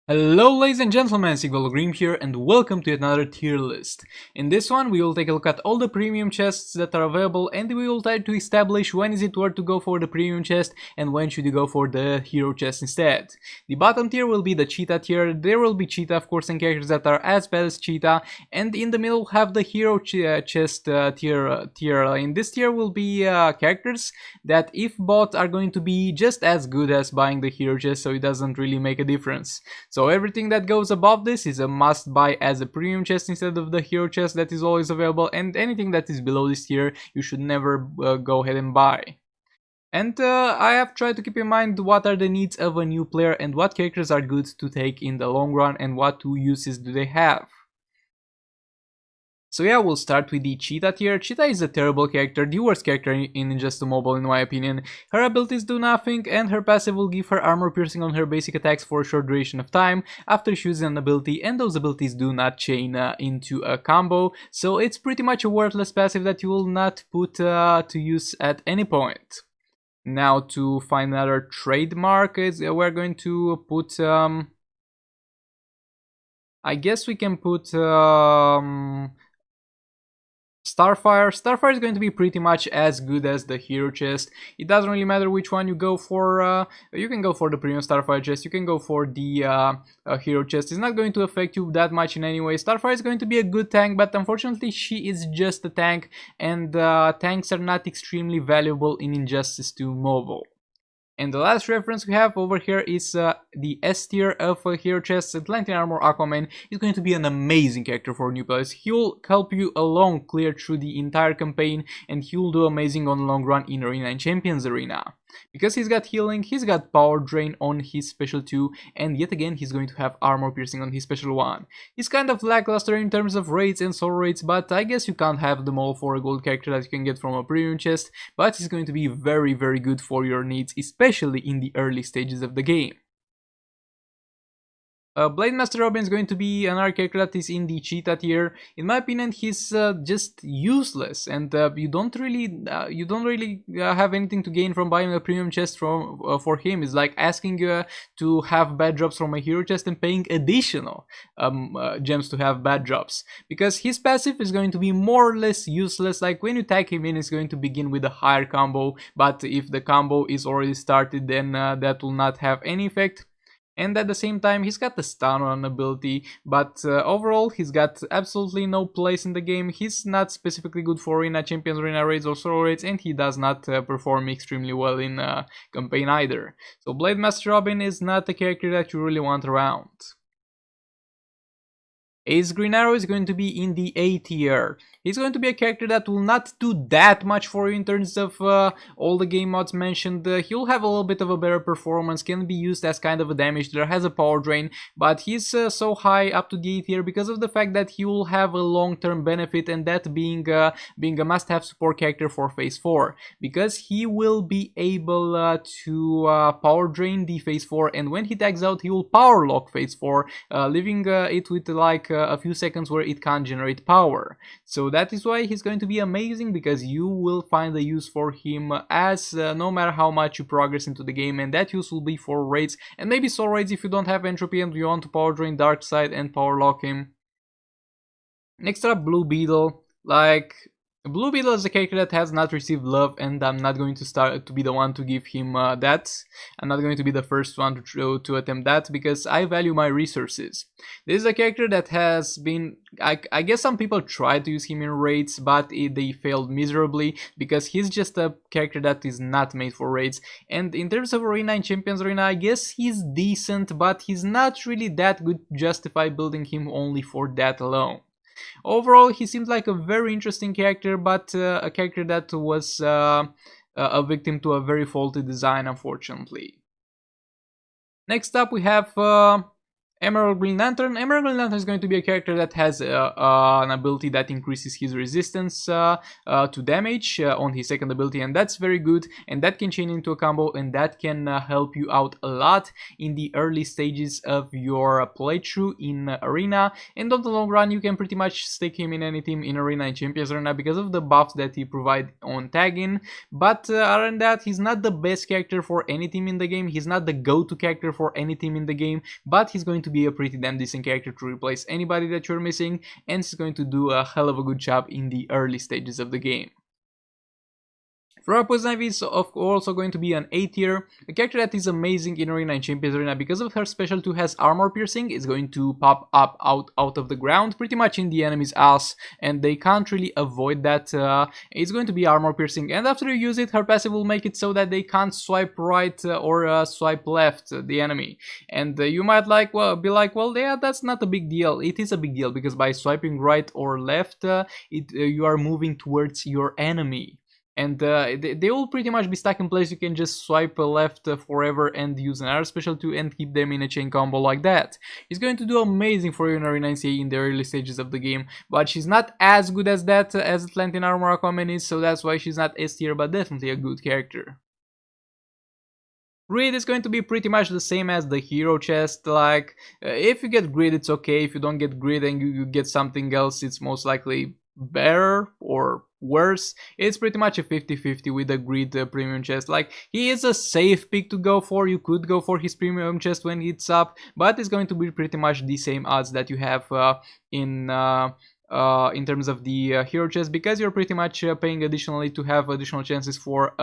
Hello ladies and gentlemen, Green here and welcome to another tier list. In this one we will take a look at all the premium chests that are available and we will try to establish when is it worth to go for the premium chest and when should you go for the hero chest instead. The bottom tier will be the Cheetah tier. There will be Cheetah of course and characters that are as bad as Cheetah, and in the middle have the hero chest tier. In this tier will be characters that if bought are going to be just as good as buying the hero chest, so it doesn't really make a difference. So everything that goes above this is a must buy as a premium chest instead of the hero chest that is always available, and anything that is below this tier you should never go ahead and buy. And I have tried to keep in mind what are the needs of a new player and what characters are good to take in the long run and what uses do they have. So yeah, we'll start with the Cheetah tier. Cheetah is a terrible character, the worst character in Injustice Mobile in my opinion. Her abilities do nothing and her passive will give her armor piercing on her basic attacks for a short duration of time after she uses an ability, and those abilities do not chain into a combo, so it's pretty much a worthless passive that you will not put to use at any point. Now to find another trademark, we're going to put I guess we can put Starfire. Starfire is going to be pretty much as good as the hero chest. It doesn't really matter which one you go for. You can go for the premium Starfire chest, you can go for the hero chest. It's not going to affect you that much in any way. Starfire is going to be a good tank, but unfortunately she is just a tank, and tanks are not extremely valuable in Injustice 2 Mobile. And the last reference we have over here is the S tier of hero chests. Atlantean Armor Aquaman is going to be an amazing character for new players. He will help you along clear through the entire campaign, and he will do amazing on the long run in Arena and Champions Arena. Because he's got healing, he's got power drain on his special 2, and yet again he's going to have armor piercing on his special 1. He's kind of lackluster in terms of rates and soul rates, but I guess you can't have them all for a gold character that you can get from a premium chest, but he's going to be very good for your needs, especially in the early stages of the game. Blademaster Robin is going to be another character that is in the Cheetah tier. In my opinion, he's just useless, and you don't really have anything to gain from buying a premium chest for him. It's like asking to have bad drops from a hero chest and paying additional gems to have bad drops, because his passive is going to be more or less useless. Like when you tag him in, it's going to begin with a higher combo, but if the combo is already started, then that will not have any effect. And at the same time, he's got the stun on ability, but overall he's got absolutely no place in the game. He's not specifically good for Arena, Champions Arena raids or solo raids, and he does not perform extremely well in campaign either. So Blademaster Robin is not a character that you really want around. Grenaro is going to be in the A tier. He's going to be a character that will not do that much for you in terms of all the game mods mentioned. He'll have a little bit of a better performance, can be used as kind of a damage dealer, has a power drain, but he's so high up to the A tier because of the fact that he will have a long-term benefit, and that being a must-have support character for Phase 4, because he will be able to power drain the Phase 4, and when he tags out he will power lock Phase 4, leaving it with like a few seconds where it can't generate power. So that is why he's going to be amazing, because you will find a use for him as no matter how much you progress into the game, and that use will be for raids and maybe soul raids if you don't have entropy and you want to power drain Dark Side and power lock him. Next up, Blue Beetle. Like, Blue Beetle is a character that has not received love, and I'm not going to be the one to give him that. I'm not going to be the first one to attempt that, because I value my resources. This is a character that has been, I guess some people tried to use him in raids, but they failed miserably, because he's just a character that is not made for raids. And in terms of Arena and Champions Arena, I guess he's decent, but he's not really that good to justify building him only for that alone. Overall, he seems like a very interesting character, but a character that was a victim to a very faulty design, unfortunately. Next up, we have Emerald Green Lantern. Emerald Green Lantern is going to be a character that has an ability that increases his resistance to damage on his second ability, and that's very good, and that can chain into a combo, and that can help you out a lot in the early stages of your playthrough in Arena. And on the long run, you can pretty much stick him in any team in Arena and Champions Arena because of the buffs that he provides on tagging. But other than that, he's not the best character for any team in the game. He's not the go-to character for any team in the game, but he's going to to be a pretty damn decent character to replace anybody that you're missing, and it's going to do a hell of a good job in the early stages of the game. Rapunzel is also going to be an A tier, a character that is amazing in Arena and Champions Arena because of her special 2 has armor piercing. It's going to pop up out of the ground pretty much in the enemy's ass, and they can't really avoid that. It's going to be armor piercing, and after you use it, her passive will make it so that they can't swipe right or swipe left the enemy. And you might be like, well, yeah, that's not a big deal. It is a big deal because by swiping right or left, you are moving towards your enemy. And they will pretty much be stuck in place. You can just swipe left forever and use another special 2 and keep them in a chain combo like that. It's going to do amazing for you in Arena NCAA in the early stages of the game, but she's not as good as that as Atlantean Armor Aquaman is, so that's why she's not S tier, but definitely a good character. Grid is going to be pretty much the same as the hero chest. Like, if you get grid, it's okay. If you don't get grid and you get something else, it's most likely better or worse. It's pretty much a 50-50 with the grid premium chest. Like, he is a safe pick to go for. You could go for his premium chest when it's up, but it's going to be pretty much the same odds that you have in terms of the hero chest, because you're pretty much paying additionally to have additional chances for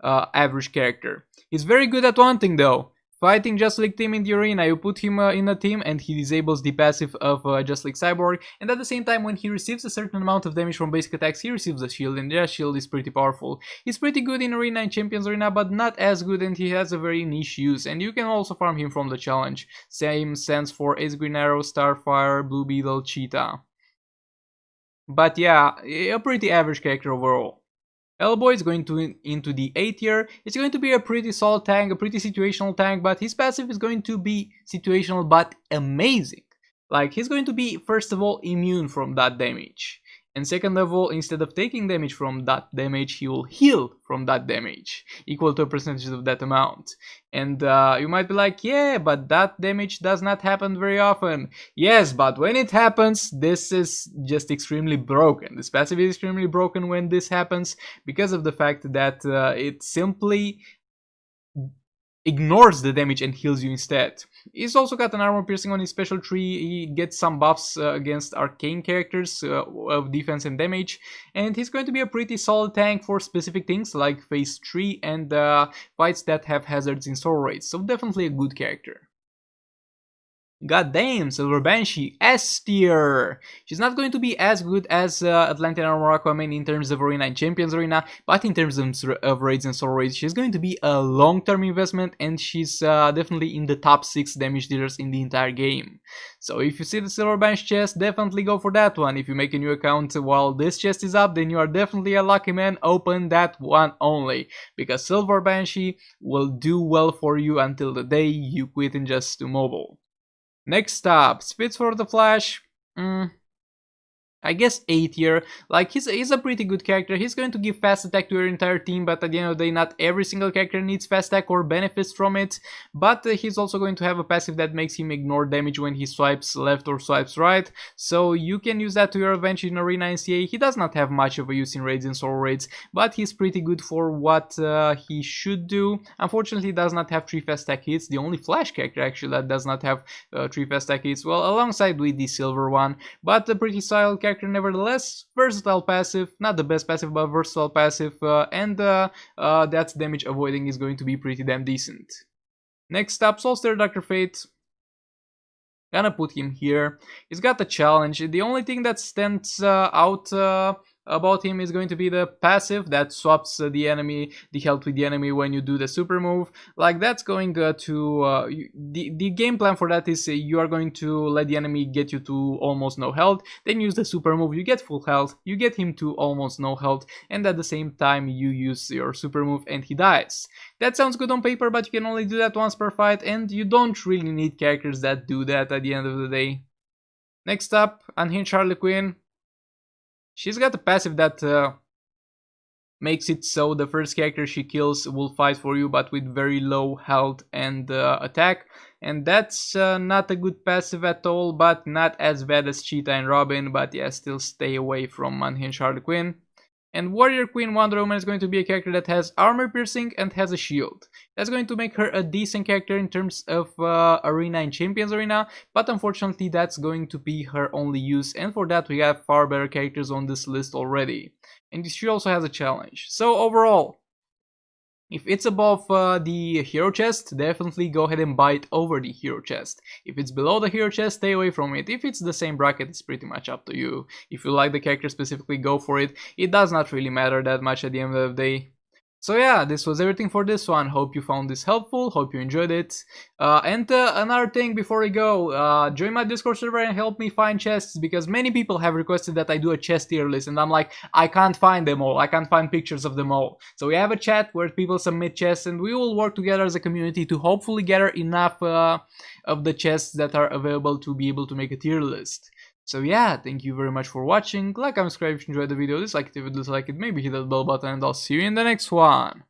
average character. He's very good at one thing though. Fighting Just League team in the arena, you put him in a team and he disables the passive of Just League Cyborg, and at the same time when he receives a certain amount of damage from basic attacks, he receives a shield, and that shield is pretty powerful. He's pretty good in Arena and Champions Arena, but not as good, and he has a very niche use, and you can also farm him from the challenge. Same sense for Ace Grenaro, Starfire, Blue Beetle, Cheetah. But yeah, a pretty average character overall. Hellboy is going into the A tier. It's going to be a pretty solid tank, a pretty situational tank, but his passive is going to be situational but amazing. Like, he's going to be, first of all, immune from that damage. And second of all, instead of taking damage from that damage, he will heal from that damage, equal to a percentage of that amount. And you might be like, yeah, but that damage does not happen very often. Yes, but when it happens, this is just extremely broken. This passive is extremely broken when this happens, because of the fact that it simply ignores the damage and heals you instead. He's also got an armor piercing on his special tree. He gets some buffs against arcane characters of defense and damage, and he's going to be a pretty solid tank for specific things like phase 3 and fights that have hazards in soul rates, so definitely a good character. God damn, Silver Banshee, S tier! She's not going to be as good as Atlantean Armor Aquaman in terms of Arena and Champions Arena, but in terms of raids and soul raids, she's going to be a long-term investment, and she's definitely in the top 6 damage dealers in the entire game. So if you see the Silver Banshee chest, definitely go for that one. If you make a new account while this chest is up, then you are definitely a lucky man. Open that one only, because Silver Banshee will do well for you until the day you quit Injustice 2 Mobile. Next up, Spits for the Flash. I guess A tier. Like, he's a pretty good character. He's going to give fast attack to your entire team, but at the end of the day, not every single character needs fast attack or benefits from it. But he's also going to have a passive that makes him ignore damage when he swipes left or swipes right. So you can use that to your advantage in Arena NCAA. He does not have much of a use in raids and soul raids, but he's pretty good for what he should do. Unfortunately, he does not have 3 fast attack hits. The only Flash character actually that does not have 3 fast attack hits. Well, alongside with the silver one, but a pretty solid character nevertheless. Versatile passive, not the best passive, but versatile passive, and that's damage avoiding is going to be pretty damn decent. Next up, Solstice Dr. Fate. Gonna put him here. He's got the challenge. The only thing that stands out about him is going to be the passive that swaps the health with the enemy when you do the super move. Like, that's going the game plan for that is you are going to let the enemy get you to almost no health, then use the super move, you get full health, you get him to almost no health, and at the same time you use your super move and he dies. That sounds good on paper, but you can only do that once per fight, and you don't really need characters that do that at the end of the day. Next up, Unhinged Harley Quinn. She's got a passive that makes it so the first character she kills will fight for you, but with very low health and attack. And that's not a good passive at all, but not as bad as Cheetah and Robin. But yeah, still stay away from Unhinged Harley Quinn. And Warrior Queen Wonder Woman is going to be a character that has armor piercing and has a shield. That's going to make her a decent character in terms of arena and Champions Arena, but unfortunately that's going to be her only use, and for that we have far better characters on this list already. And she also has a challenge. So overall, if it's above the hero chest, definitely go ahead and buy it over the hero chest. If it's below the hero chest, stay away from it. If it's the same bracket, it's pretty much up to you. If you like the character specifically, go for it. It does not really matter that much at the end of the day. So yeah, this was everything for this one. Hope you found this helpful, hope you enjoyed it. And another thing before we go, join my Discord server and help me find chests, because many people have requested that I do a chest tier list, and I'm like, I can't find them all, I can't find pictures of them all. So we have a chat where people submit chests, and we will work together as a community to hopefully gather enough of the chests that are available to be able to make a tier list. So yeah, thank you very much for watching. Like and subscribe if you enjoyed the video. Dislike it if you dislike it. Maybe hit that bell button, and I'll see you in the next one.